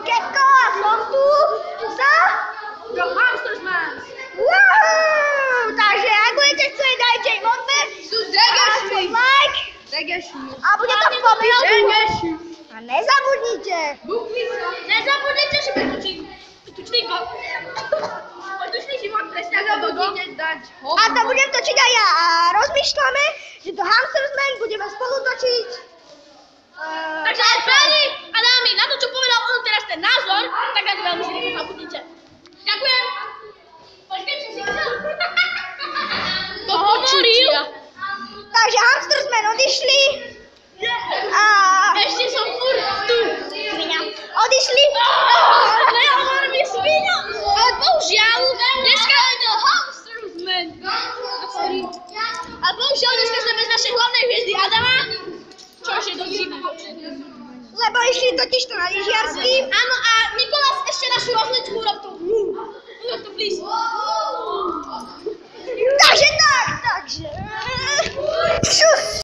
Kevko a som tu za The Hamstersmans. Woohoo! Takže ak budete chcieť, dajte im odber a svoj like a bude to v popisku. A nezabudnite. Nezabudnite, že petučný gol. Petučný život presne ako budete dať hovno. A to budem točiť aj ja. A rozmýšľame, že do Hamstersman budeme spolu točiť. Takže páni a dámy, na to, čo povedal on teraz ten názor, tak na to veľmi si nezabudnite. Ďakujem. Počkej, čo si chcel? To hovoril. Takže Hamstersman odišli. A Ešte som furt tu. svinia. Odišli. Nehovor mi sviňa. Ale bohužiaľ, dneska je to Hamstersman. Ale bohužiaľ, dneska sme bez našej hlavnej hviezdy Adama. Čož je dosť divné. Lebo išli totiž to na lyžiarsky. Áno, a Nikolás ešte našu rozličku urobil. Urobil to blízko. Takže tak, takže.